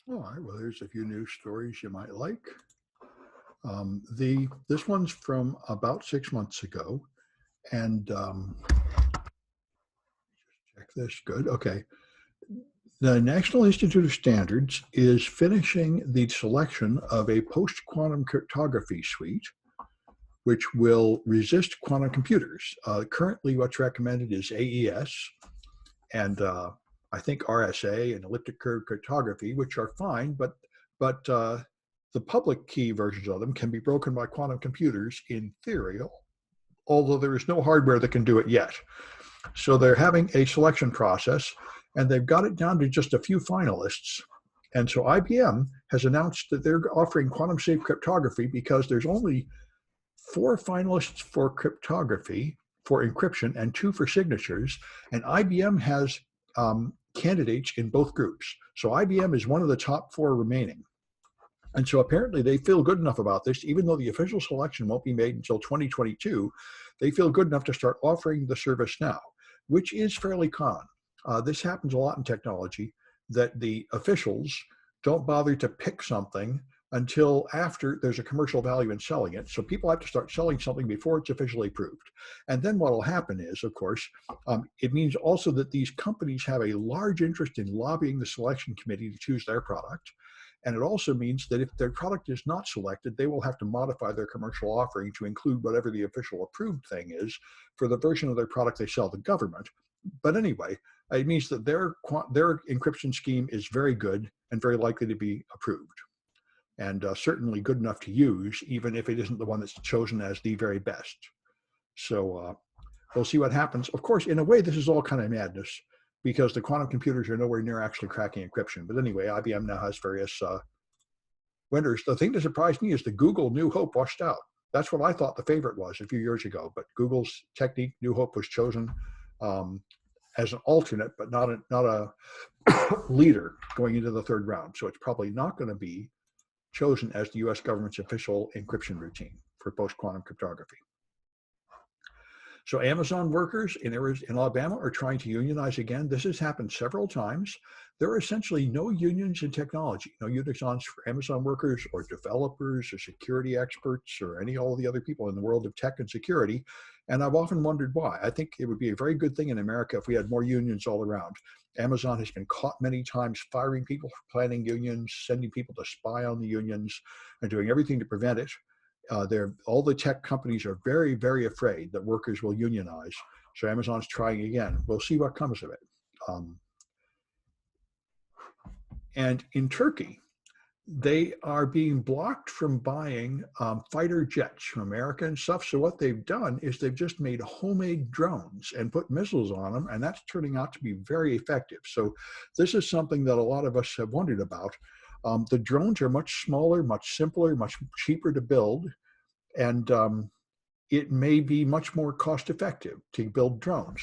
All right, well, there's a few news stories you might like. This one's from about 6 months ago, and check this. Good. Okay. The National Institute of Standards is finishing the selection of a post-quantum cryptography suite, which will resist quantum computers. Currently, what's recommended is AES, and I think RSA and elliptic curve cryptography, which are fine, but the public key versions of them can be broken by quantum computers in theory, although there is no hardware that can do it yet. So they're having a selection process, and they've got it down to just a few finalists. And so IBM has announced that they're offering quantum safe cryptography because there's only 4 finalists for cryptography, for encryption, and 2 for signatures. And IBM has candidates in both groups. So IBM is one of the top 4 remaining. And so apparently they feel good enough about this, even though the official selection won't be made until 2022, they feel good enough to start offering the service now, which is fairly common. This happens a lot in technology, that the officials don't bother to pick something until after there's a commercial value in selling it. So people have to start selling something before it's officially approved. And then what will happen is, of course, it means also that these companies have a large interest in lobbying the selection committee to choose their product. And it also means that if their product is not selected, they will have to modify their commercial offering to include whatever the official approved thing is for the version of their product they sell to government. But anyway, it means that their encryption scheme is very good and very likely to be approved, and certainly good enough to use, even if it isn't the one that's chosen as the very best. So we'll see what happens. Of course, in a way, this is all kind of madness, because the quantum computers are nowhere near actually cracking encryption. But anyway, IBM now has various winners. The thing that surprised me is the Google New Hope washed out. That's what I thought the favorite was a few years ago. But Google's technique, New Hope, was chosen as an alternate, but not a leader going into the 3rd round. So it's probably not going to be chosen as the US government's official encryption routine for post-quantum cryptography. So Amazon workers in Alabama are trying to unionize again. This has happened several times. There are essentially no unions in technology, no unions for Amazon workers or developers or security experts or all the other people in the world of tech and security. And I've often wondered why. I think it would be a very good thing in America if we had more unions all around. Amazon has been caught many times firing people for planning unions, sending people to spy on the unions, and doing everything to prevent it. All the tech companies are very, very afraid that workers will unionize. So Amazon's trying again. We'll see what comes of it. And in Turkey, they are being blocked from buying fighter jets from America and stuff. So what they've done is they've just made homemade drones and put missiles on them, and that's turning out to be very effective. So this is something that a lot of us have wondered about. The drones are much smaller, much simpler, much cheaper to build, and it may be much more cost effective to build drones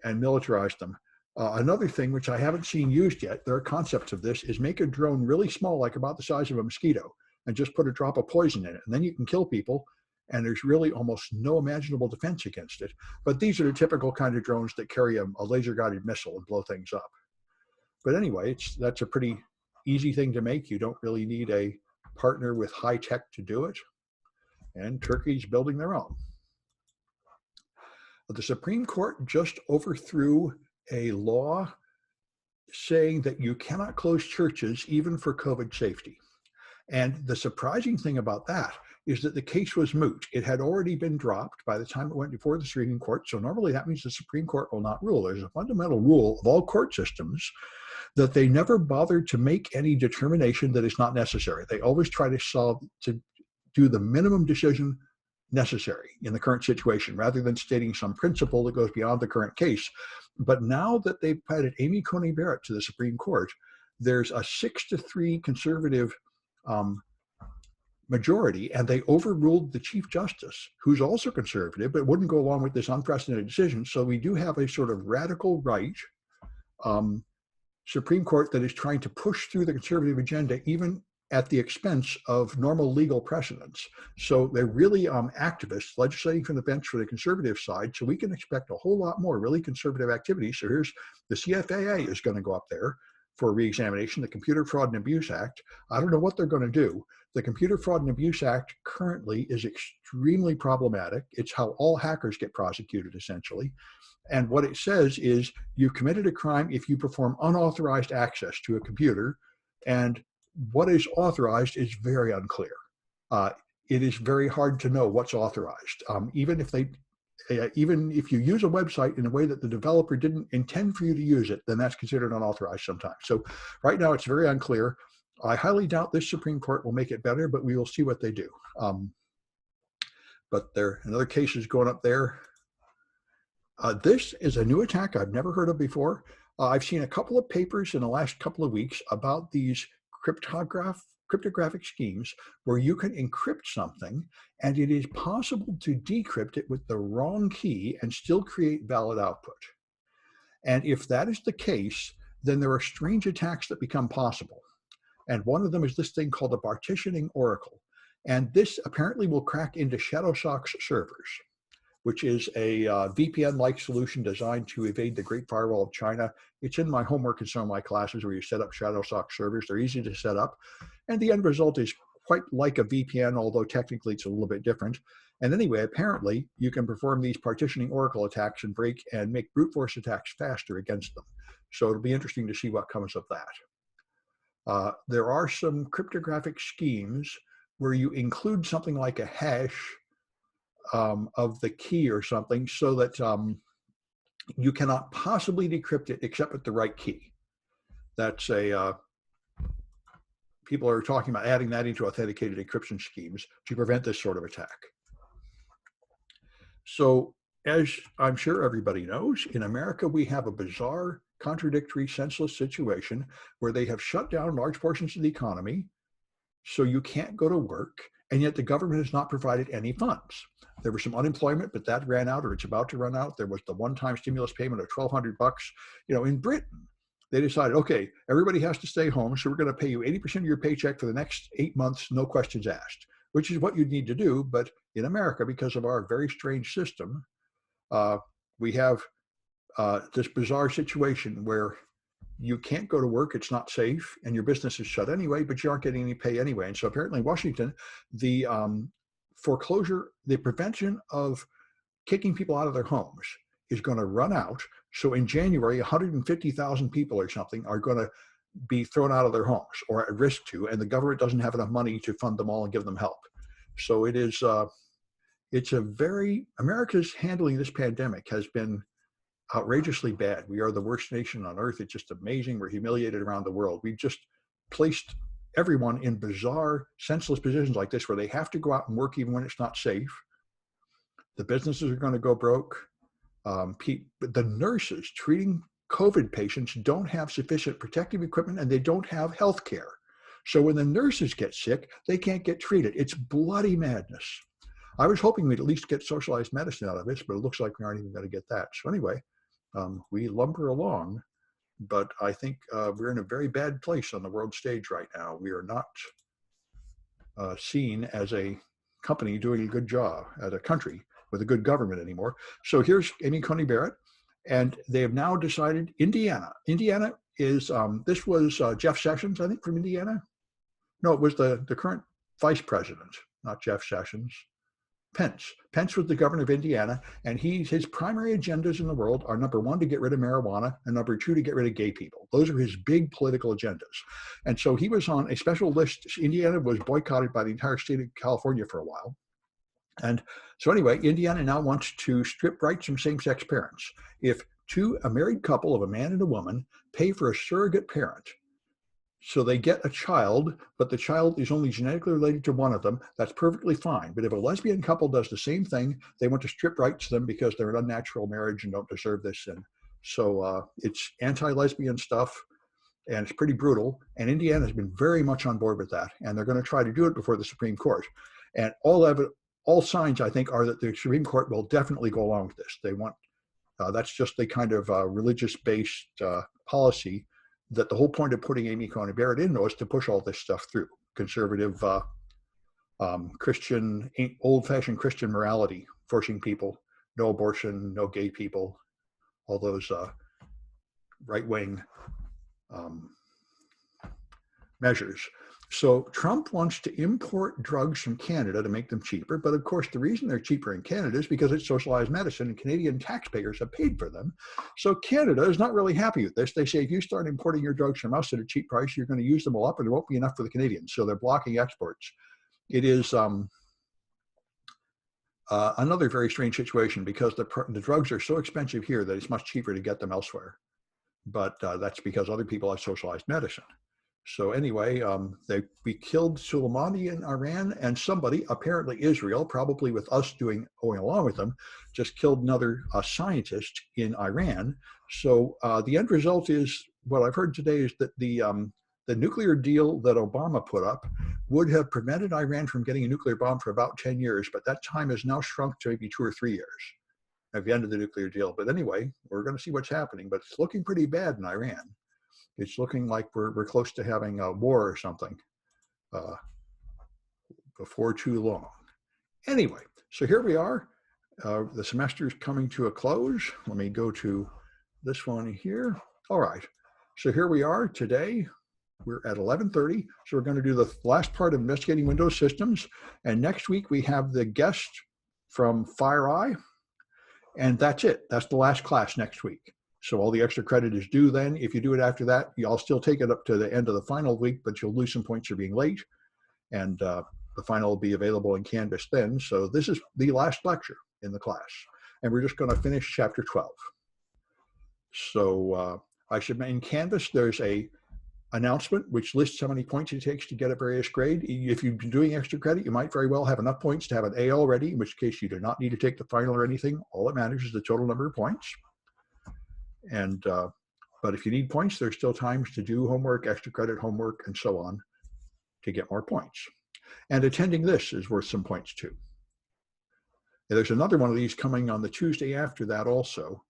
and militarize them. Another thing, which I haven't seen used yet, there are concepts of this, is make a drone really small, like about the size of a mosquito, and just put a drop of poison in it. And then you can kill people, and there's really almost no imaginable defense against it. But these are the typical kind of drones that carry a laser-guided missile and blow things up. But anyway, that's a pretty easy thing to make. You don't really need a partner with high tech to do it. And Turkey's building their own. The Supreme Court just overthrew a law saying that you cannot close churches even for COVID safety. And the surprising thing about that is that the case was moot. It had already been dropped by the time it went before the Supreme Court. So normally that means the Supreme Court will not rule. There's a fundamental rule of all court systems that they never bother to make any determination that is not necessary. They always try to do the minimum decision necessary in the current situation, rather than stating some principle that goes beyond the current case. But now that they've added Amy Coney Barrett to the Supreme Court, there's a 6-3 conservative majority, and they overruled the Chief Justice, who's also conservative, but wouldn't go along with this unprecedented decision. So we do have a sort of radical right Supreme Court that is trying to push through the conservative agenda, even at the expense of normal legal precedents. So they're really activists legislating from the bench for the conservative side. So we can expect a whole lot more really conservative activity. So here's the CFAA is going to go up there for reexamination, the Computer Fraud and Abuse Act. I don't know what they're going to do. The Computer Fraud and Abuse Act currently is extremely problematic. It's how all hackers get prosecuted, essentially. And what it says is you've committed a crime if you perform unauthorized access to a computer, and what is authorized is very unclear. It is very hard to know what's authorized. Even if you use a website in a way that the developer didn't intend for you to use it, then that's considered unauthorized sometimes. So right now it's very unclear. I highly doubt this Supreme Court will make it better, but we will see what they do. But another case is going up there. This is a new attack I've never heard of before. I've seen a couple of papers in the last couple of weeks about these cryptographic schemes where you can encrypt something and it is possible to decrypt it with the wrong key and still create valid output. And if that is the case, then there are strange attacks that become possible. And one of them is this thing called a partitioning oracle. And this apparently will crack into Shadowsock's servers, which is a VPN-like solution designed to evade the Great Firewall of China. It's in my homework in some of my classes where you set up Shadowsock servers. They're easy to set up. And the end result is quite like a VPN, although technically it's a little bit different. And anyway, apparently you can perform these partitioning oracle attacks and make brute force attacks faster against them. So it'll be interesting to see what comes of that. There are some cryptographic schemes where you include something like a hash of the key or something so that you cannot possibly decrypt it except with the right key. That's people are talking about adding that into authenticated encryption schemes to prevent this sort of attack. So as I'm sure everybody knows, in America, we have a bizarre, contradictory, senseless situation where they have shut down large portions of the economy, so you can't go to work, and yet the government has not provided any funds. There was some unemployment, but that ran out, or it's about to run out. There was the one-time stimulus payment of $1,200. In Britain, they decided, okay, everybody has to stay home, so we're going to pay you 80% of your paycheck for the next 8 months, no questions asked, which is what you need to do. But in America, because of our very strange system, we have this bizarre situation where you can't go to work, it's not safe, and your business is shut anyway, but you aren't getting any pay anyway. And so apparently in Washington, the prevention of kicking people out of their homes is going to run out. So in January, 150,000 people or something are going to be thrown out of their homes or at risk to, and the government doesn't have enough money to fund them all and give them help. So it is, America's handling this pandemic has been outrageously bad. We are the worst nation on earth. It's just amazing. We're humiliated around the world. We've just placed everyone in bizarre, senseless positions like this where they have to go out and work even when it's not safe. The businesses are going to go broke. The nurses treating COVID patients don't have sufficient protective equipment and they don't have health care. So when the nurses get sick, they can't get treated. It's bloody madness. I was hoping we'd at least get socialized medicine out of this, but it looks like we aren't even going to get that. So anyway, we lumber along, but I think we're in a very bad place on the world stage right now. We are not seen as a company doing a good job, as a country with a good government anymore. So here's Amy Coney Barrett, and they have now decided Indiana. Indiana is, this was Jeff Sessions, I think, from Indiana. No, it was the current vice president, not Jeff Sessions. Pence. Pence was the governor of Indiana, and his primary agendas in the world are, number one, to get rid of marijuana, and number two, to get rid of gay people. Those are his big political agendas. And so he was on a special list. Indiana was boycotted by the entire state of California for a while. And so anyway, Indiana now wants to strip rights from same-sex parents. If a married couple of a man and a woman pay for a surrogate parent, so they get a child, but the child is only genetically related to one of them, that's perfectly fine. But if a lesbian couple does the same thing, they want to strip rights to them because they're an unnatural marriage and don't deserve this. And so it's anti-lesbian stuff, and it's pretty brutal. And Indiana has been very much on board with that. And they're going to try to do it before the Supreme Court. And all signs, I think, are that the Supreme Court will definitely go along with this. They want, that's just the kind of religious-based policy that the whole point of putting Amy Coney Barrett in was to push all this stuff through. Conservative, Christian, old-fashioned Christian morality, forcing people, no abortion, no gay people, all those right-wing measures. So Trump wants to import drugs from Canada to make them cheaper. But of course, the reason they're cheaper in Canada is because it's socialized medicine and Canadian taxpayers have paid for them. So Canada is not really happy with this. They say, if you start importing your drugs from us at a cheap price, you're going to use them all up and there won't be enough for the Canadians. So they're blocking exports. It is another very strange situation because the drugs are so expensive here that it's much cheaper to get them elsewhere. But that's because other people have socialized medicine. So anyway, we killed Soleimani in Iran, and somebody, apparently Israel, probably with us going along with them, just killed another scientist in Iran. So the end result is, what I've heard today is that the nuclear deal that Obama put up would have prevented Iran from getting a nuclear bomb for about 10 years, but that time has now shrunk to maybe 2 or 3 years at the end of the nuclear deal. But anyway, we're going to see what's happening, but it's looking pretty bad in Iran. It's looking like we're close to having a war or something before too long. Anyway, so here we are. The semester's coming to a close. Let me go to this one here. All right, so here we are today. We're at 11:30, so we're going to do the last part of investigating Windows systems. And next week we have the guest from FireEye, and that's it. That's the last class next week. So all the extra credit is due then. If you do it after that, I'll still take it up to the end of the final week, but you'll lose some points for being late. And the final will be available in Canvas then. So this is the last lecture in the class. And we're just going to finish chapter 12. So I should mention in Canvas, there's a announcement which lists how many points it takes to get a various grade. If you've been doing extra credit, you might very well have enough points to have an A already, in which case you do not need to take the final or anything. All that matters is the total number of points. And but if you need points, there's still times to do homework, extra credit homework, and so on to get more points. And attending this is worth some points too. And there's another one of these coming on the Tuesday after that also.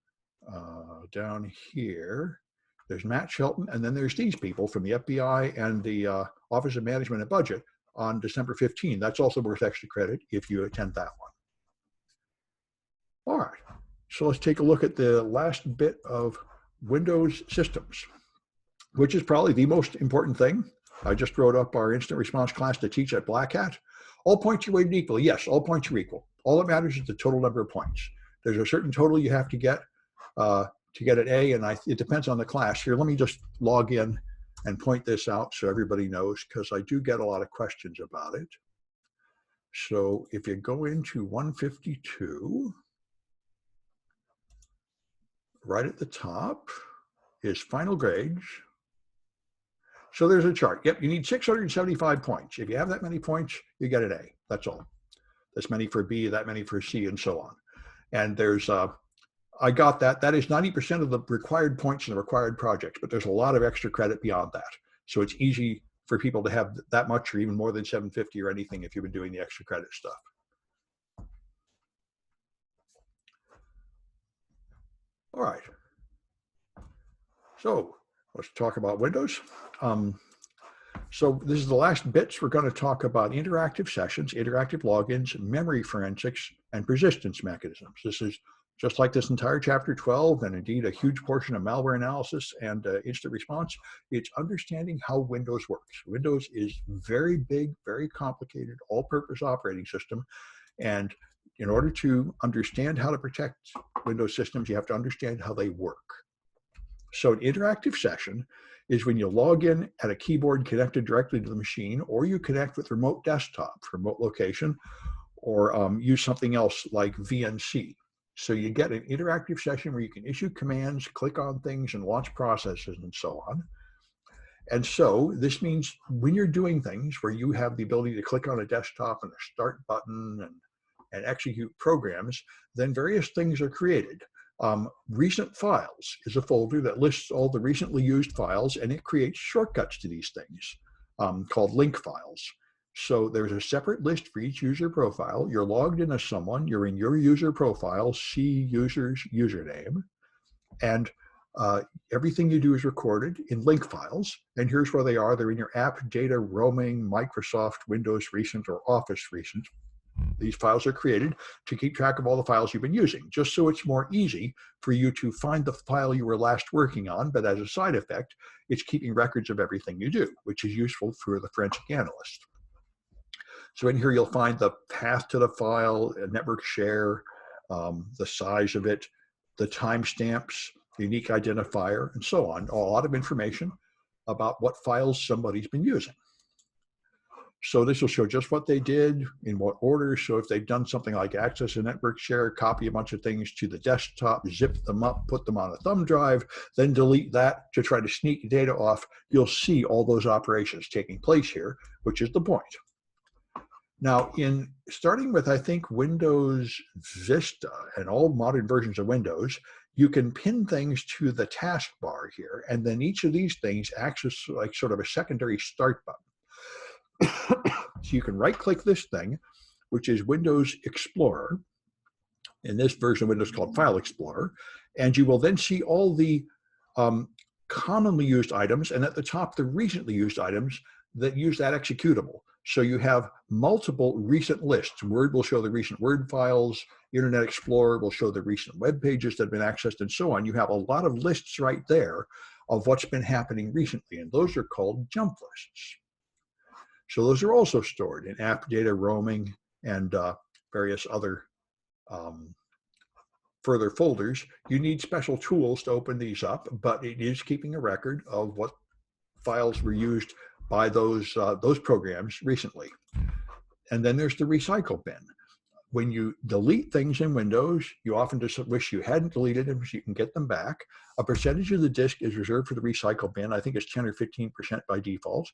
Down here, there's Matt Shelton, and then there's these people from the FBI and the Office of Management and Budget on December 15. That's also worth extra credit if you attend that one. All right. So let's take a look at the last bit of Windows systems, which is probably the most important thing. I just wrote up our instant response class to teach at Black Hat. All points are weighted equally. Yes, all points are equal. All that matters is the total number of points. There's a certain total you have to get an A, and it depends on the class. Here, let me just log in and point this out so everybody knows, because I do get a lot of questions about it. So if you go into 152, right at the top is final grades. So there's a chart. Yep, you need 675 points. If you have that many points, you get an A. That's all. This many for B, that many for C, and so on. And there's, I got that. That is 90% of the required points in the required projects, but there's a lot of extra credit beyond that. So it's easy for people to have that much or even more than 750 or anything if you've been doing the extra credit stuff. All right. So let's talk about Windows. So this is the last bits. We're going to talk about interactive sessions, interactive logins, memory forensics, and persistence mechanisms. This is just like this entire chapter 12, and indeed a huge portion of malware analysis and instant response. It's understanding how Windows works. Windows is very big, very complicated, all-purpose operating system. And in order to understand how to protect Windows systems, you have to understand how they work. So an interactive session is when you log in at a keyboard connected directly to the machine, or you connect with remote desktop for remote location, or use something else like VNC. So you get an interactive session where you can issue commands, click on things, and launch processes, and so on. And so this means when you're doing things where you have the ability to click on a desktop and a start button and execute programs, then various things are created. Recent files is a folder that lists all the recently used files, and it creates shortcuts to these things called link files. So there's a separate list for each user profile. You're logged in as someone, you're in your user profile, see user's username, and everything you do is recorded in link files. And here's where they are. They're in your app, data, roaming, Microsoft, Windows recent, or Office recent. These files are created to keep track of all the files you've been using, just so it's more easy for you to find the file you were last working on, but as a side effect, it's keeping records of everything you do, which is useful for the forensic analyst. So in here, you'll find the path to the file, a network share, the size of it, the timestamps, unique identifier, and so on. A lot of information about what files somebody's been using. So this will show just what they did, in what order. So if they've done something like access a network share, copy a bunch of things to the desktop, zip them up, put them on a thumb drive, then delete that to try to sneak data off, you'll see all those operations taking place here, which is the point. Now, in starting with, I think, Windows Vista and all modern versions of Windows, you can pin things to the taskbar here, and then each of these things acts as like sort of a secondary start button. So you can right-click this thing, which is Windows Explorer, in this version of Windows called File Explorer, and you will then see all the commonly used items, and at the top, the recently used items that use that executable. So you have multiple recent lists. Word will show the recent Word files, Internet Explorer will show the recent web pages that have been accessed, and so on. You have a lot of lists right there of what's been happening recently, and those are called jump lists. So those are also stored in app data, roaming, and various other further folders. You need special tools to open these up, but it is keeping a record of what files were used by those programs recently. And then there's the recycle bin. When you delete things in Windows, you often just wish you hadn't deleted them so you can get them back. A percentage of the disk is reserved for the recycle bin. I think it's 10 or 15% by default.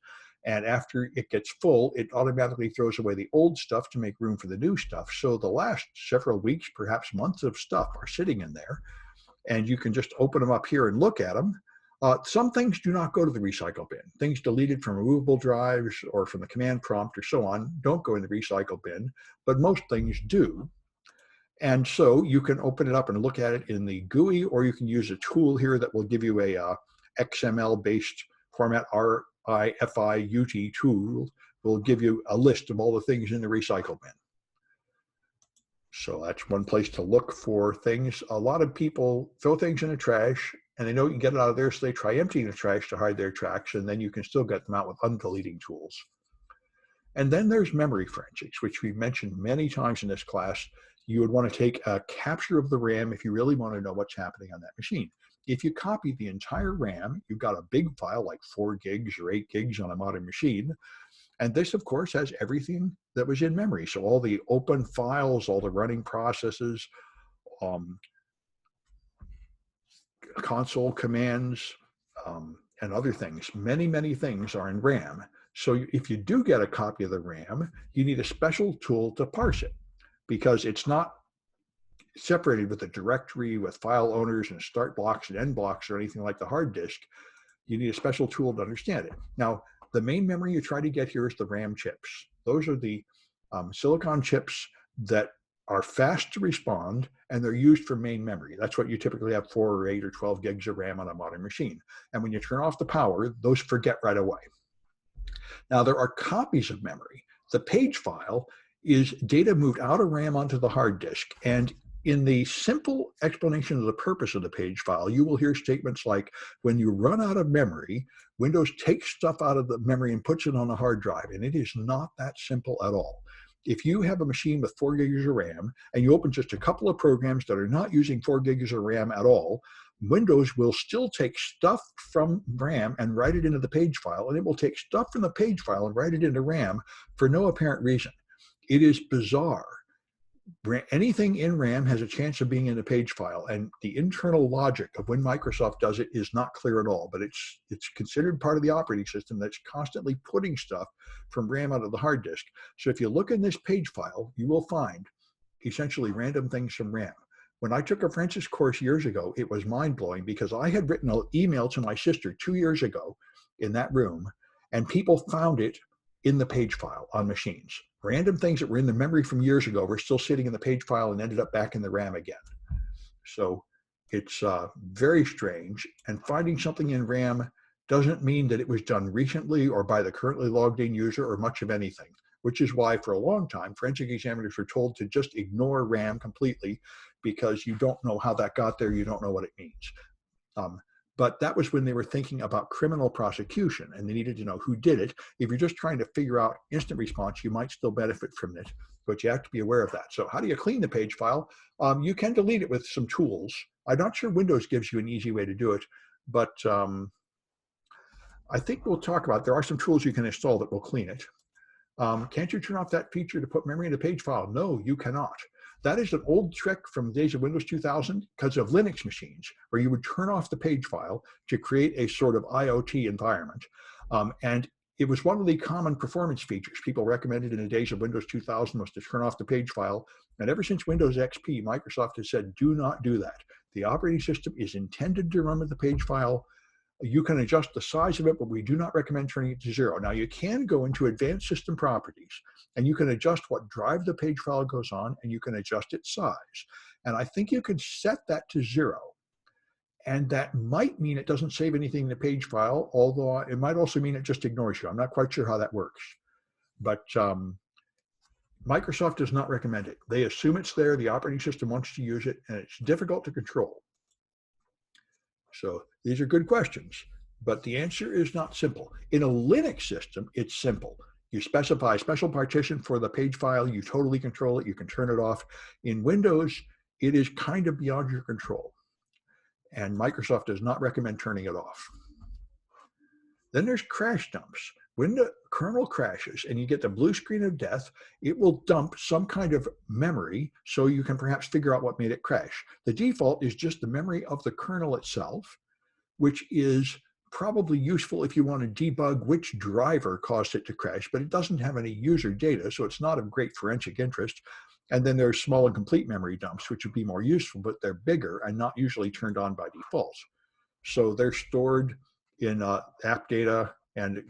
And after it gets full, it automatically throws away the old stuff to make room for the new stuff. So the last several weeks, perhaps months of stuff are sitting in there. And you can just open them up here and look at them. Some things do not go to the recycle bin. Things deleted from removable drives or from the command prompt or so on don't go in the recycle bin, but most things do. And so you can open it up and look at it in the GUI, or you can use a tool here that will give you a XML-based format, RIFIUT tool, will give you a list of all the things in the recycle bin. So that's one place to look for things. A lot of people throw things in the trash, and they know you can get it out of there, so they try emptying the trash to hide their tracks, and then you can still get them out with undeleting tools. And then there's memory forensics, which we've mentioned many times in this class. You would want to take a capture of the RAM if you really want to know what's happening on that machine. If you copy the entire RAM, you've got a big file like 4 gigs or 8 gigs on a modern machine. And this, of course, has everything that was in memory. So all the open files, all the running processes, console commands, and other things. Many, many things are in RAM. So if you do get a copy of the RAM, you need a special tool to parse it, because it's not separated with a directory with file owners and start blocks and end blocks or anything like the hard disk. You need a special tool to understand it. Now, the main memory you try to get here is the RAM chips. Those are the silicon chips that are fast to respond, and they're used for main memory. That's what you typically have, 4 or 8 or 12 gigs of RAM on a modern machine. And when you turn off the power, those forget right away. Now, there are copies of memory. The page file is data moved out of RAM onto the hard disk. And in the simple explanation of the purpose of the page file, you will hear statements like, when you run out of memory, Windows takes stuff out of the memory and puts it on a hard drive. And it is not that simple at all. If you have a machine with 4 gigs of RAM and you open just a couple of programs that are not using 4 gigs of RAM at all, Windows will still take stuff from RAM and write it into the page file, and it will take stuff from the page file and write it into RAM for no apparent reason. It is bizarre. Anything in RAM has a chance of being in the page file, and the internal logic of when Microsoft does it is not clear at all, but it's considered part of the operating system that's constantly putting stuff from RAM out of the hard disk. So if you look in this page file, you will find essentially random things from RAM. When I took a forensics course years ago, it was mind-blowing, because I had written an email to my sister 2 years ago in that room, and people found it in the page file on machines. Random things that were in the memory from years ago were still sitting in the page file and ended up back in the RAM again. So it's very strange. And finding something in RAM doesn't mean that it was done recently or by the currently logged in user or much of anything. which is why for a long time, forensic examiners were told to just ignore RAM completely because you don't know how that got there, you don't know what it means. But that was when they were thinking about criminal prosecution and they needed to know who did it. If you're just trying to figure out instant response, you might still benefit from it, but you have to be aware of that. So how do you clean the page file? You can delete it with some tools. I'm not sure Windows gives you an easy way to do it, but I think we'll talk about, there are some tools you can install that will clean it. Can't you turn off that feature to put memory in a page file? No, you cannot. That is an old trick from the days of Windows 2000 because of Linux machines, where you would turn off the page file to create a sort of IoT environment. And it was one of the common performance features people recommended in the days of Windows 2000 was to turn off the page file. And ever since Windows XP, Microsoft has said, do not do that. The operating system is intended to run with the page file. You can adjust the size of it, but we do not recommend turning it to 0. Now you can go into advanced system properties and you can adjust what drive the page file goes on and you can adjust its size. And I think you can set that to 0. And that might mean it doesn't save anything in the page file, although it might also mean it just ignores you. I'm not quite sure how that works. But Microsoft does not recommend it. They assume it's there, the operating system wants to use it, and it's difficult to control. So these are good questions, but the answer is not simple. In a Linux system, it's simple. You specify a special partition for the page file, you totally control it, you can turn it off. In Windows, it is kind of beyond your control, and Microsoft does not recommend turning it off. Then there's crash dumps. When the kernel crashes and you get the blue screen of death, it will dump some kind of memory so you can perhaps figure out what made it crash. The default is just the memory of the kernel itself, which is probably useful if you want to debug which driver caused it to crash, but it doesn't have any user data, so it's not of great forensic interest. And then there's small and complete memory dumps, which would be more useful, but they're bigger and not usually turned on by default. So they're stored in app data, and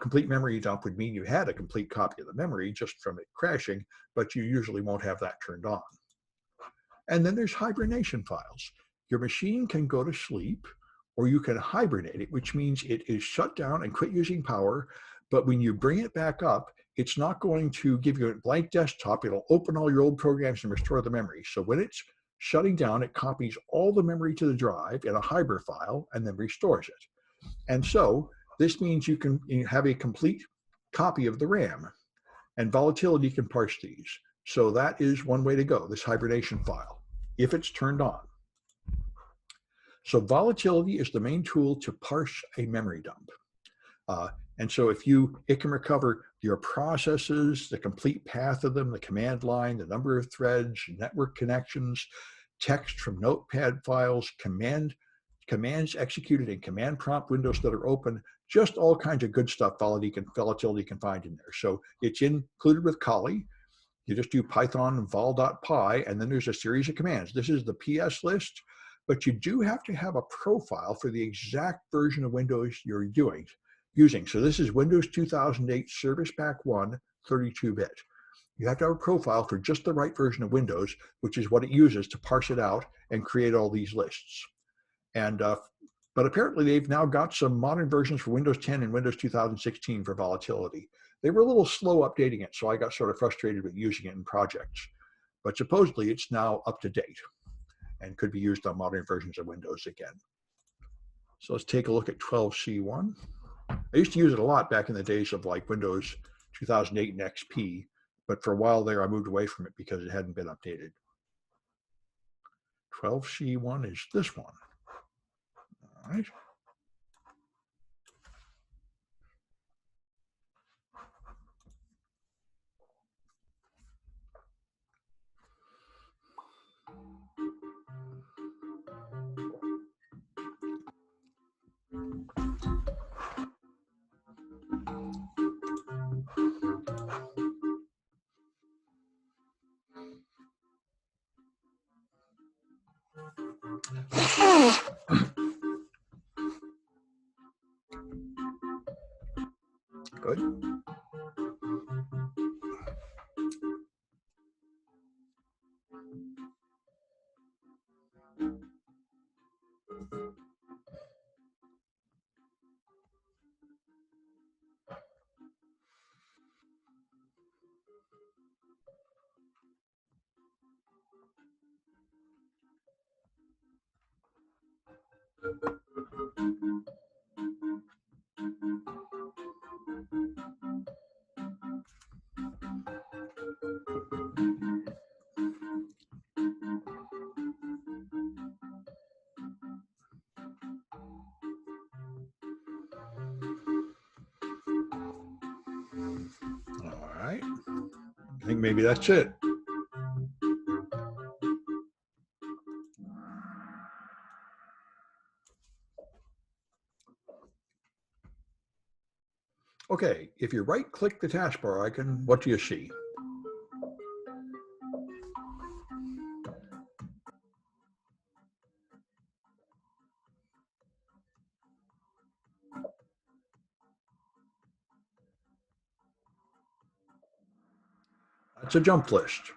complete memory dump would mean you had a complete copy of the memory just from it crashing, but you usually won't have that turned on. And then there's hibernation files. Your machine can go to sleep, or you can hibernate it, which means it is shut down and quit using power, but when you bring it back up, it's not going to give you a blank desktop. It'll open all your old programs and restore the memory. So when it's shutting down, it copies all the memory to the drive in a Hiber file and then restores it. And so this means you can have a complete copy of the RAM, and Volatility can parse these. So that is one way to go, this hibernation file, if it's turned on. So Volatility is the main tool to parse a memory dump. And so it can recover your processes, the complete path of them, the command line, the number of threads, network connections, text from notepad files, commands executed in command prompt windows that are open, just all kinds of good stuff Volatility can find in there. So it's included with Kali. You just do Python vol.py, and then there's a series of commands. This is the PS list, but you do have to have a profile for the exact version of Windows you're using. So this is Windows 2008 Service Pack 1, 32-bit. You have to have a profile for just the right version of Windows, which is what it uses to parse it out and create all these lists. And but apparently they've now got some modern versions for Windows 10 and Windows 2016 for Volatility. They were a little slow updating it, so I got sort of frustrated with using it in projects. But supposedly it's now up to date and could be used on modern versions of Windows again. So let's take a look at 12C1. I used to use it a lot back in the days of like Windows 2008 and XP, but for a while there I moved away from it because it hadn't been updated. 12C1 is this one. All right. Good. All right. I think maybe that's it. Okay, if you right-click the taskbar icon, what do you see? That's a jump list.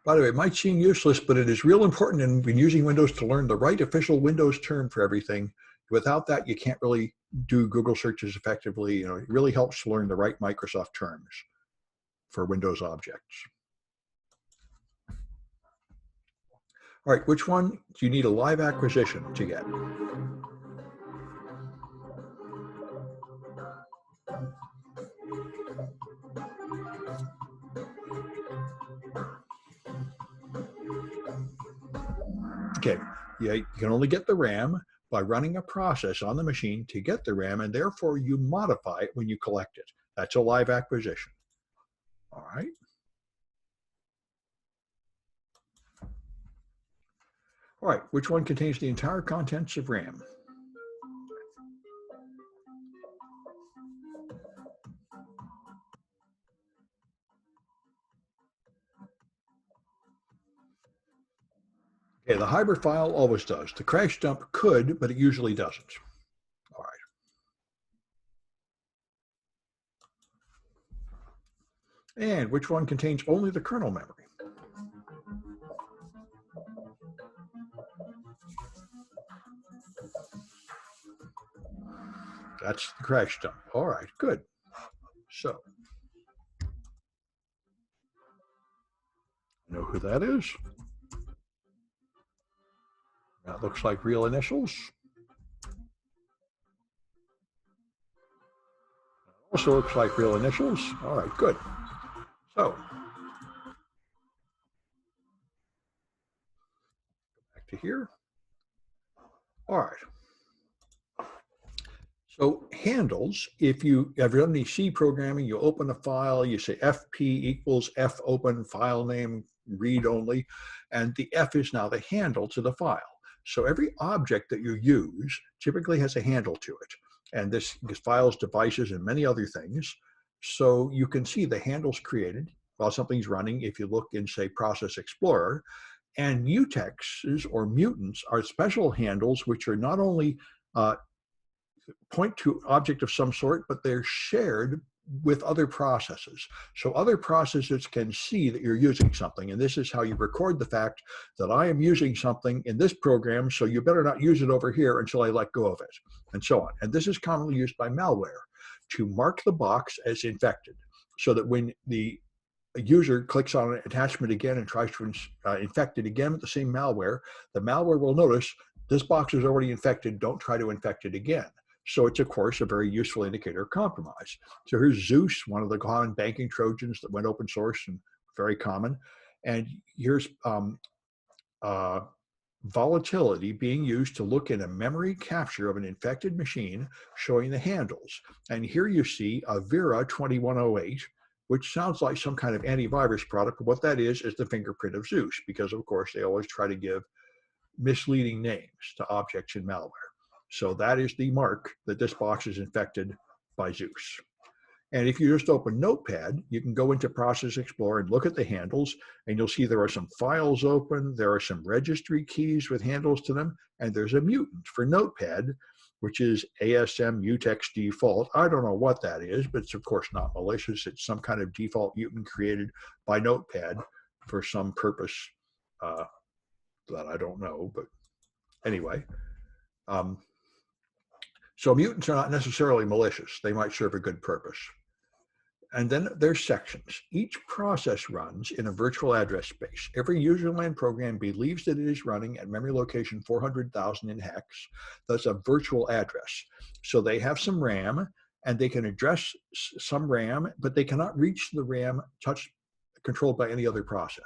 By the way, it might seem useless, but it is real important in using Windows to learn the right official Windows term for everything. Without that, you can't really do Google searches effectively. You know, it really helps to learn the right Microsoft terms for Windows objects. All right, which one do you need a live acquisition to get? Okay, yeah, you can only get the RAM by running a process on the machine to get the RAM, and therefore you modify it when you collect it. That's a live acquisition. All right. All right, which one contains the entire contents of RAM? Okay, the Hibernation file always does. The crash dump could, but it usually doesn't. All right. And which one contains only the kernel memory? That's the crash dump. All right, good. So, know who that is? That looks like real initials. Also looks like real initials. All right, good. So, back to here. All right. So handles, if you have done any C programming, you open a file, you say FP equals F open file name read only, and the F is now the handle to the file. So every object that you use typically has a handle to it. And this is files, devices, and many other things. So you can see the handles created while something's running if you look in, say, Process Explorer. And mutexes or mutants are special handles which are not only point to object of some sort, but they're shared with other processes. So other processes can see that you're using something. And this is how you record the fact that I am using something in this program, so you better not use it over here until I let go of it, and so on. And this is commonly used by malware to mark the box as infected, so that when the user clicks on an attachment again and tries to infect it again with the same malware, the malware will notice this box is already infected, don't try to infect it again. So it's, of course, a very useful indicator of compromise. So here's Zeus, one of the common banking Trojans that went open source and very common. And here's Volatility being used to look in a memory capture of an infected machine showing the handles. And here you see a Vera 2108, which sounds like some kind of antivirus product, but what that is the fingerprint of Zeus, because, of course, they always try to give misleading names to objects in malware. So that is the mark that this box is infected by Zeus. And if you just open Notepad, you can go into Process Explorer and look at the handles, and you'll see there are some files open, there are some registry keys with handles to them, and there's a mutant for Notepad, which is ASM mutex default. I don't know what that is, but it's of course not malicious. It's some kind of default mutant created by Notepad for some purpose that I don't know, but anyway. So mutants are not necessarily malicious. They might serve a good purpose. And then there's sections. Each process runs in a virtual address space. Every user-land program believes that it is running at memory location 400,000 in hex. That's a virtual address. So they have some RAM, and they can address some RAM, but they cannot reach the RAM controlled by any other process.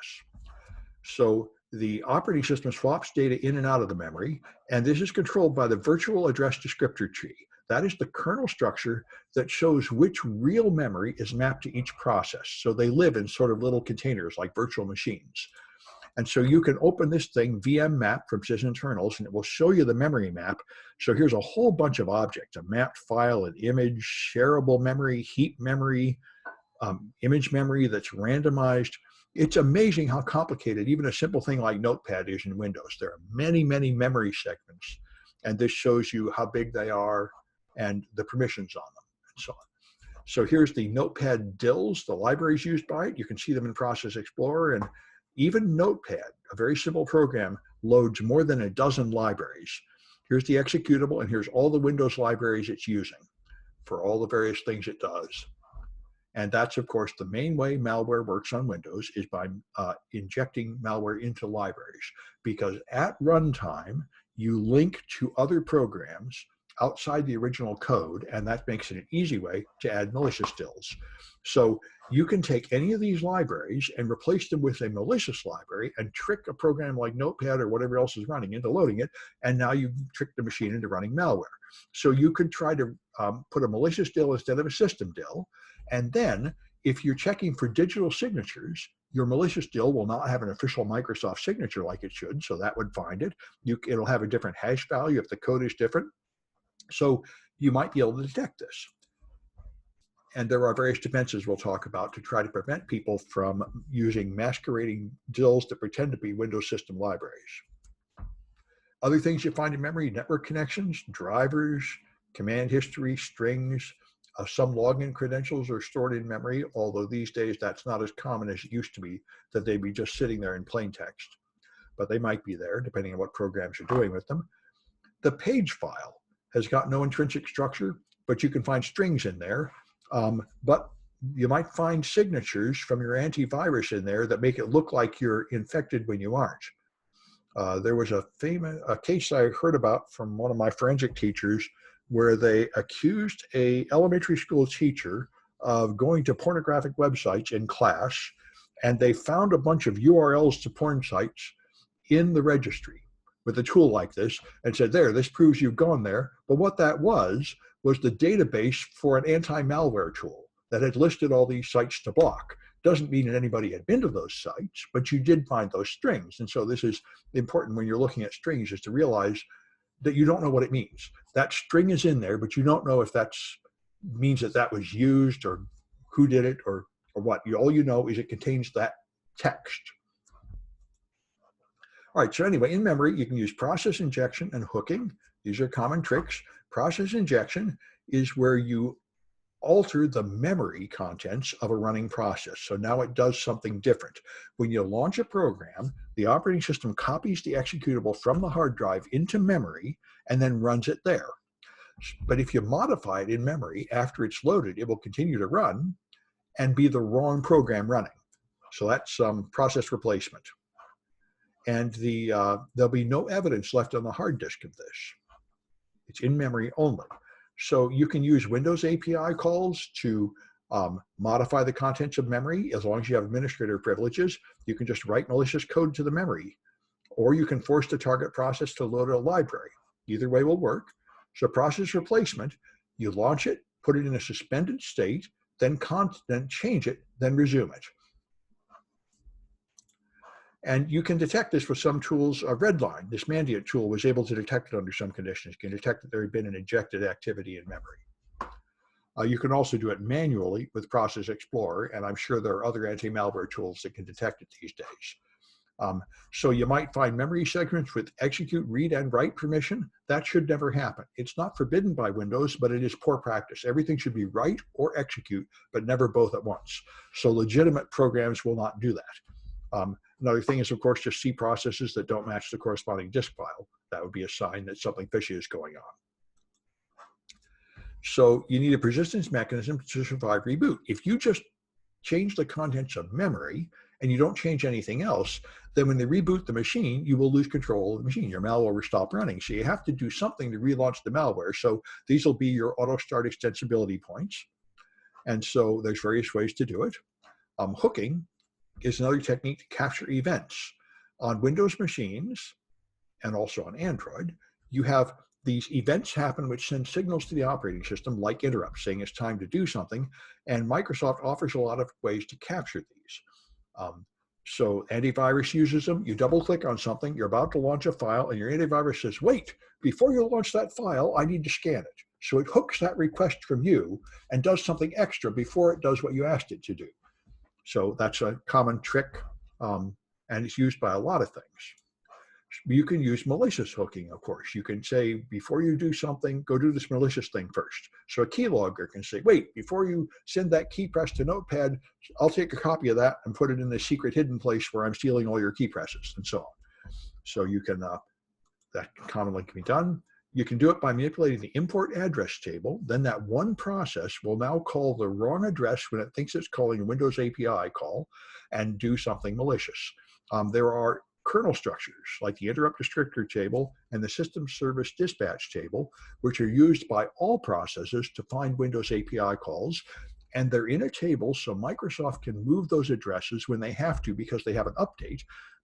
So the operating system swaps data in and out of the memory, and this is controlled by the virtual address descriptor tree. That is the kernel structure that shows which real memory is mapped to each process. So they live in sort of little containers like virtual machines. And so you can open this thing, VM map from sysinternals, and it will show you the memory map. So here's a whole bunch of objects, a mapped file, an image, shareable memory, heap memory, image memory that's randomized. It's amazing how complicated even a simple thing like Notepad is in Windows. There are many, many memory segments, and this shows you how big they are and the permissions on them, and so on. So here's the Notepad DILs, the libraries used by it. You can see them in Process Explorer, and even Notepad, a very simple program, loads more than a dozen libraries. Here's the executable, and here's all the Windows libraries it's using for all the various things it does. And that's, of course, the main way malware works on Windows is by injecting malware into libraries, because at runtime, you link to other programs outside the original code, and that makes it an easy way to add malicious DILs. So you can take any of these libraries and replace them with a malicious library and trick a program like Notepad or whatever else is running into loading it, and now you trick the machine into running malware. So you could try to put a malicious DIL instead of a system DIL, and then if you're checking for digital signatures, your malicious DIL will not have an official Microsoft signature like it should, so that would find it. It'll have a different hash value if the code is different. So you might be able to detect this. And there are various defenses we'll talk about to try to prevent people from using masquerading DILs that pretend to be Windows system libraries. Other things you find in memory: network connections, drivers, command history, strings. Some login credentials are stored in memory, although these days that's not as common as it used to be, that they'd be just sitting there in plain text. But they might be there, depending on what programs you're doing with them. The page file has got no intrinsic structure, but you can find strings in there. But you might find signatures from your antivirus in there that make it look like you're infected when you aren't. There was a case I heard about from one of my forensic teachers where they accused an elementary school teacher of going to pornographic websites in class, and they found a bunch of URLs to porn sites in the registry with a tool like this and said, there, this proves you've gone there. But what that was the database for an anti-malware tool that had listed all these sites to block. Doesn't mean that anybody had been to those sites, but you did find those strings. And so this is important when you're looking at strings, is to realize that you don't know what it means. That string is in there, but you don't know if that means that that was used or who did it or what. All you know is it contains that text. All right, so anyway, in memory, you can use process injection and hooking. These are common tricks. Process injection is where you alter the memory contents of a running process. So now it does something different. When you launch a program, the operating system copies the executable from the hard drive into memory and then runs it there. But if you modify it in memory after it's loaded, it will continue to run and be the wrong program running. So that's process replacement. And there'll be no evidence left on the hard disk of this. It's in memory only. So you can use Windows API calls to modify the contents of memory. As long as you have administrator privileges, you can just write malicious code to the memory, or you can force the target process to load a library. Either way will work. So process replacement, you launch it, put it in a suspended state, then change it, then resume it. And you can detect this with some tools. Redline, this Mandiant tool, was able to detect it under some conditions. You can detect that there had been an injected activity in memory. You can also do it manually with Process Explorer, and I'm sure there are other anti-malware tools that can detect it these days. So you might find memory segments with execute, read, and write permission. That should never happen. It's not forbidden by Windows, but it is poor practice. Everything should be write or execute, but never both at once. So legitimate programs will not do that. Another thing is, of course, just C processes that don't match the corresponding disk file. That would be a sign that something fishy is going on. So you need a persistence mechanism to survive reboot. If you just change the contents of memory and you don't change anything else, then when they reboot the machine, you will lose control of the machine. Your malware will stop running. So you have to do something to relaunch the malware. So these will be your auto start extensibility points. And so there's various ways to do it. Hooking is another technique to capture events. On Windows machines and also on Android, you have these events happen which send signals to the operating system like interrupts saying it's time to do something, and Microsoft offers a lot of ways to capture these. So antivirus uses them. You double click on something, you're about to launch a file, and your antivirus says, wait, before you launch that file, I need to scan it. So it hooks that request from you and does something extra before it does what you asked it to do. So that's a common trick, and it's used by a lot of things. You can use malicious hooking, of course. You can say, before you do something, go do this malicious thing first. So a keylogger can say, wait, before you send that key press to Notepad, I'll take a copy of that and put it in the secret hidden place where I'm stealing all your key presses, and so on. So you can, that commonly can be done. You can do it by manipulating the import address table. Then that one process will now call the wrong address when it thinks it's calling a Windows API call and do something malicious. There are kernel structures like the interrupt descriptor table and the system service dispatch table, which are used by all processes to find Windows API calls. And they're in a table so Microsoft can move those addresses when they have to because they have an update,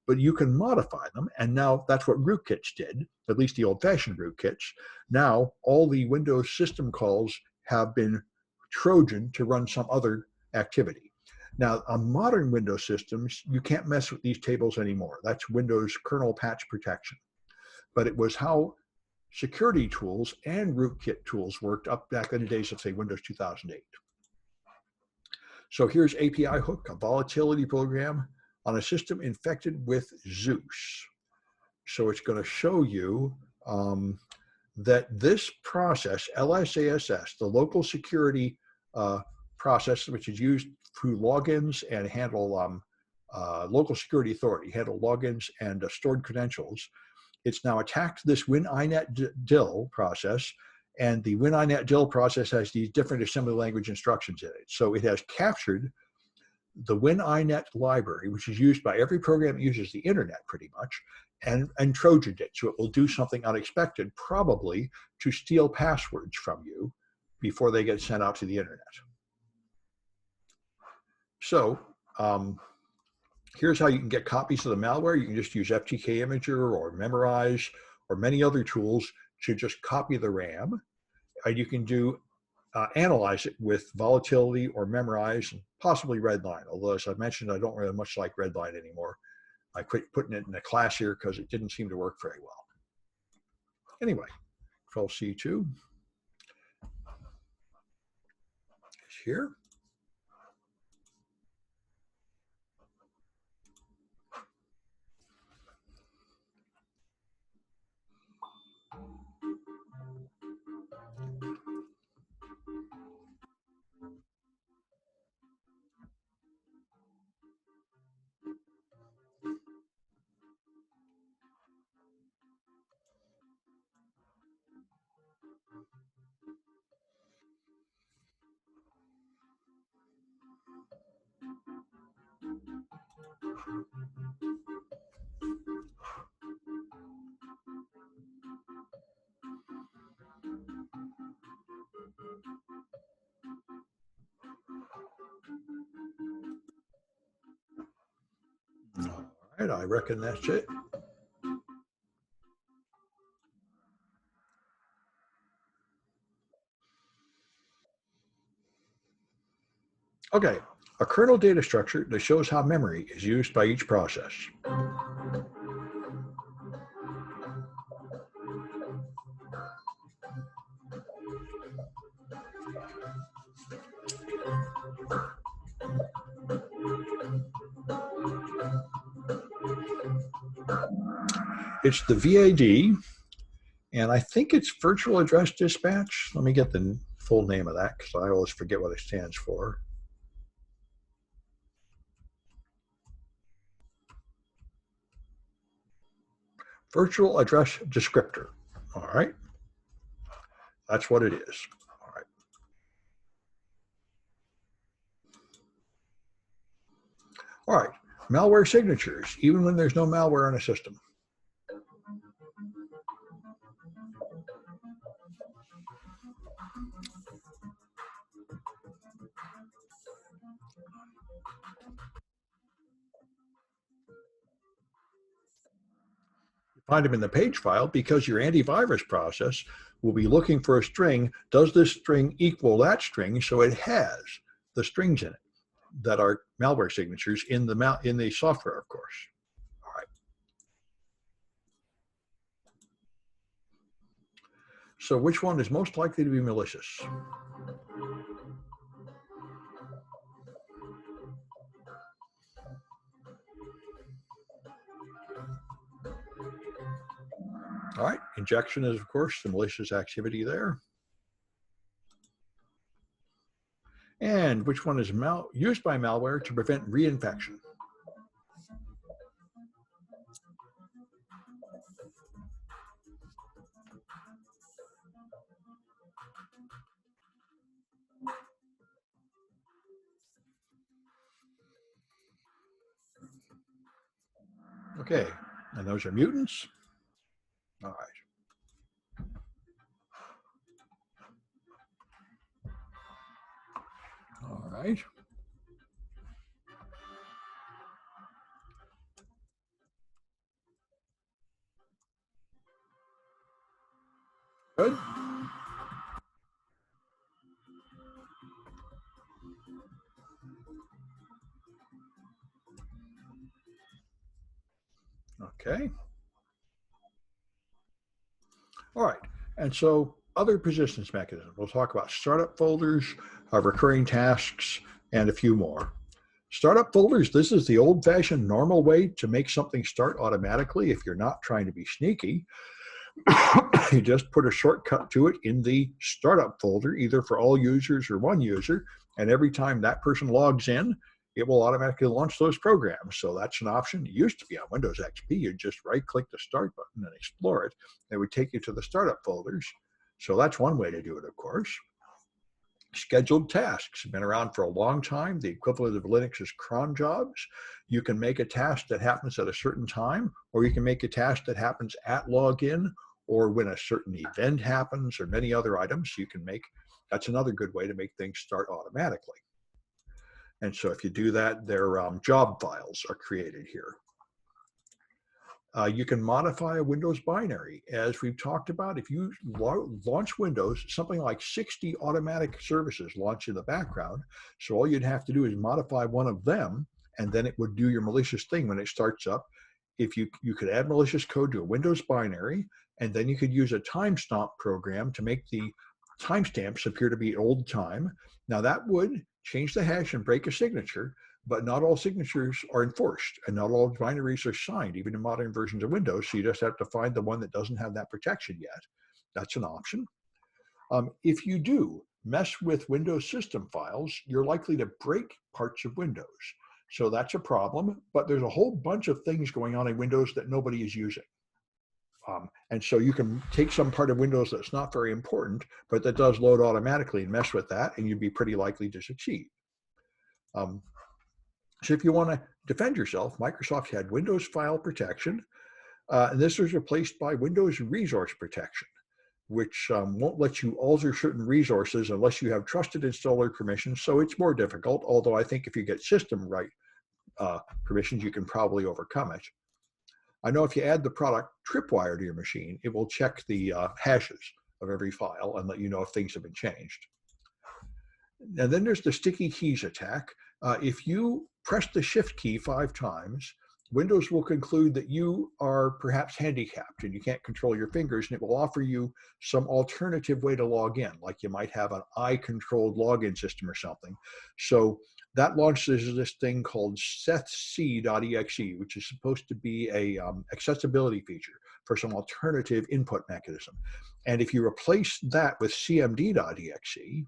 but you can modify them. And now that's what rootkits did, at least the old-fashioned rootkits. Now all the Windows system calls have been Trojan to run some other activity. Now, on modern Windows systems, you can't mess with these tables anymore. That's Windows kernel patch protection. But it was how security tools and rootkit tools worked up back in the days of, say, Windows 2008. So here's API Hook, a volatility program on a system infected with Zeus. So it's going to show you that this process, LSASS, the local security process, which is used through logins and handle local security authority, handle logins and stored credentials. It's now attacked this WinINetDill process, and the WinINetDill process has these different assembly language instructions in it. So it has captured the WinINet library, which is used by every program that uses the internet pretty much, and Trojaned it. So it will do something unexpected, probably to steal passwords from you before they get sent out to the internet. So here's how you can get copies of the malware. You can just use FTK Imager or Memorize or many other tools to just copy the RAM. And you can do analyze it with Volatility or Memorize and possibly Redline. Although, as I mentioned, I don't really much like Redline anymore. I quit putting it in a class here because it didn't seem to work very well. Anyway, Control C2 is here. All right, I reckon that's it. Okay, a kernel data structure that shows how memory is used by each process. It's the VAD, and I think it's Virtual Address Dispatch. Let me get the full name of that because I always forget what it stands for. Virtual Address Descriptor. All right. That's what it is. All right. All right, malware signatures, even when there's no malware on a system. Find them in the page file because your antivirus process will be looking for a string. Does this string equal that string? So it has the strings in it that are malware signatures in the software, of course. All right. So which one is most likely to be malicious? All right, injection is, of course, the malicious activity there. And which one is used by malware to prevent reinfection? Okay, and those are mutants. All right. All right. Good. Okay. All right. And so other persistence mechanisms. We'll talk about startup folders, recurring tasks, and a few more. Startup folders, this is the old-fashioned normal way to make something start automatically if you're not trying to be sneaky. You just put a shortcut to it in the startup folder, either for all users or one user, and every time that person logs in, it will automatically launch those programs. So that's an option. It used to be on Windows XP. You'd just right-click the Start button and explore it. It would take you to the startup folders. So that's one way to do it, of course. Scheduled tasks have been around for a long time. The equivalent of Linux is cron jobs. You can make a task that happens at a certain time, or you can make a task that happens at login, or when a certain event happens, or many other items you can make. That's another good way to make things start automatically. And so if you do that, their job files are created here. You can modify a Windows binary. As we've talked about, if you launch Windows, something like 60 automatic services launch in the background. So all you'd have to do is modify one of them, and then it would do your malicious thing when it starts up. If you could add malicious code to a Windows binary, and then you could use a timestamp program to make the timestamps appear to be old time. Now that would change the hash and break a signature, but not all signatures are enforced and not all binaries are signed, even in modern versions of Windows. So you just have to find the one that doesn't have that protection yet. That's an option. If you do mess with Windows system files, you're likely to break parts of Windows. So that's a problem, but there's a whole bunch of things going on in Windows that nobody is using. And so you can take some part of Windows that's not very important, but that does load automatically and mess with that, and you'd be pretty likely to succeed. So if you want to defend yourself, Microsoft had Windows File Protection, and this was replaced by Windows Resource Protection, which won't let you alter certain resources unless you have trusted installer permissions, so it's more difficult, although I think if you get system right permissions, you can probably overcome it. I know if you add the product Tripwire to your machine, it will check the hashes of every file and let you know if things have been changed. And then there's the sticky keys attack. If you press the Shift key 5 times, Windows will conclude that you are perhaps handicapped and you can't control your fingers, and it will offer you some alternative way to log in, like you might have an eye-controlled login system or something. So that launches this thing called sethc.exe, which is supposed to be a accessibility feature for some alternative input mechanism. And if you replace that with cmd.exe,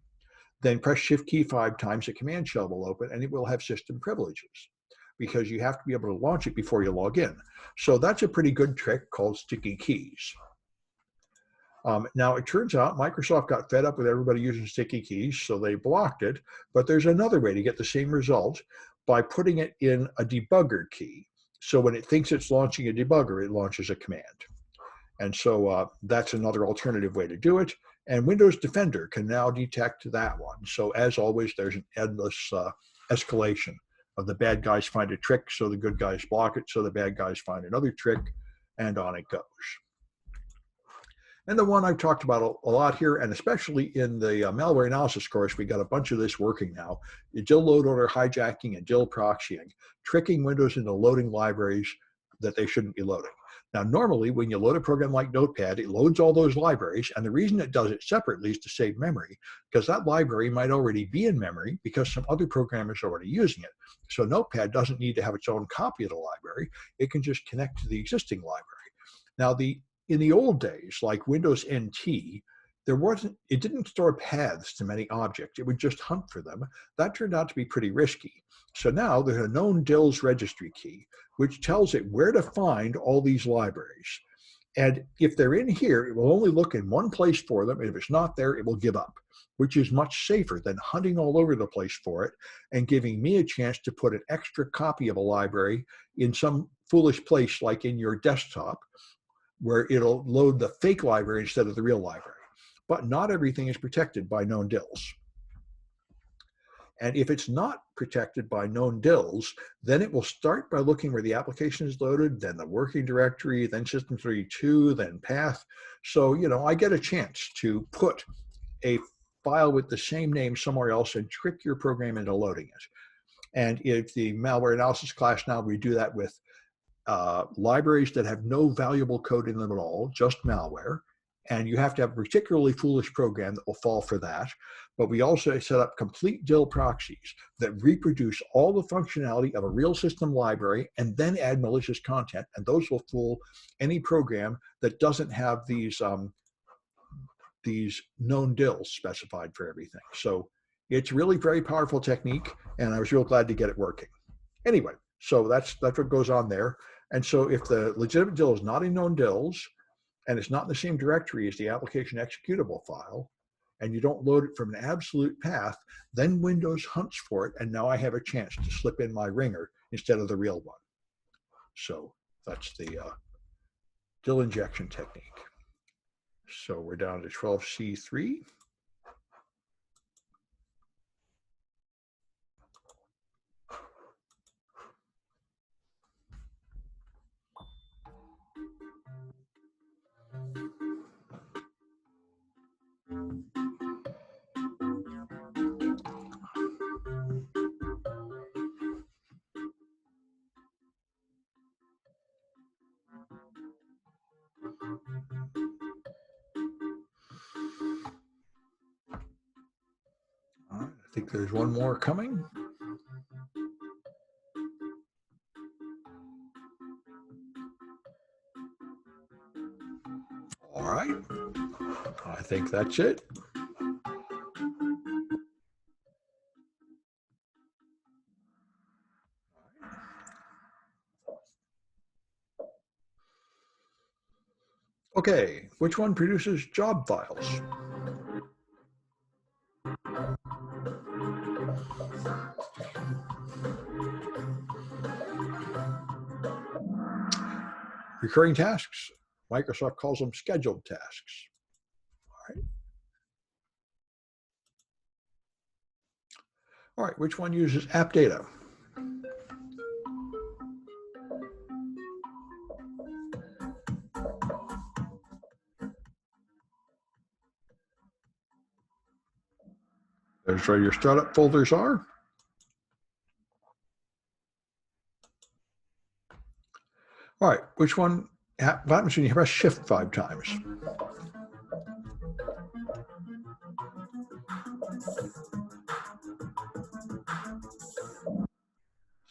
then press Shift key 5 times, the command shell will open and it will have system privileges, because you have to be able to launch it before you log in. So that's a pretty good trick called sticky keys. Now, it turns out Microsoft got fed up with everybody using sticky keys, so they blocked it, but there's another way to get the same result. by putting it in a debugger key. So when it thinks it's launching a debugger, it launches a command. And so that's another alternative way to do it. And Windows Defender can now detect that one. So as always, there's an endless escalation of the bad guys find a trick, so the good guys block it, so the bad guys find another trick, and on it goes. And the one I've talked about a lot here, and especially in the malware analysis course, we got a bunch of this working now. DIL load order hijacking and DIL proxying, tricking Windows into loading libraries that they shouldn't be loading. Now, normally, when you load a program like Notepad, it loads all those libraries, and the reason it does it separately is to save memory, because that library might already be in memory because some other program is already using it. So Notepad doesn't need to have its own copy of the library. It can just connect to the existing library. Now, in the old days, like Windows NT, it didn't store paths to many objects. It would just hunt for them. That turned out to be pretty risky. So now there's a known DILS registry key, which tells it where to find all these libraries. And if they're in here, it will only look in one place for them. And if it's not there, it will give up, which is much safer than hunting all over the place for it and giving me a chance to put an extra copy of a library in some foolish place like in your desktop, where it'll load the fake library instead of the real library. But not everything is protected by known DILs. And if it's not protected by known DILs, then it will start by looking where the application is loaded, then the working directory, then system32, then path. So, I get a chance to put a file with the same name somewhere else and trick your program into loading it. And if the malware analysis class now, we do that with libraries that have no valuable code in them at all, just malware. And you have to have a particularly foolish program that will fall for that. But we also set up complete DIL proxies that reproduce all the functionality of a real system library and then add malicious content. And those will fool any program that doesn't have these known DILs specified for everything. So it's really very powerful technique, and I was real glad to get it working. Anyway, so that's what goes on there. And so if the legitimate DIL is not in known DILs, and it's not in the same directory as the application executable file, and you don't load it from an absolute path, then Windows hunts for it, and now I have a chance to slip in my ringer instead of the real one. So that's the DIL injection technique. So we're down to 12C3. All right, I think there's one more coming. All right, I think that's it. Okay, which one produces job files? Recurring tasks. Microsoft calls them scheduled tasks. All right, which one uses app data? There's where your startup folders are. All right, which one happens when you press Shift 5 times?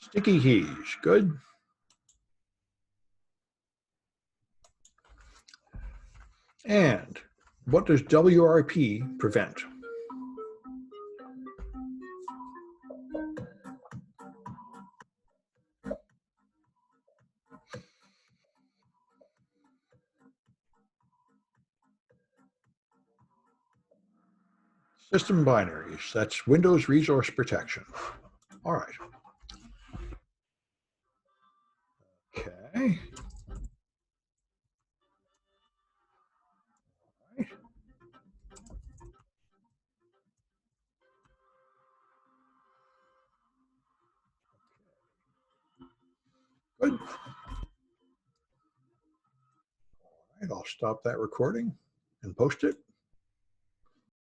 Sticky keys, good. And what does WRP prevent? System binaries, that's Windows Resource Protection. All right. Okay. Right. Good. All right, I'll stop that recording and post it.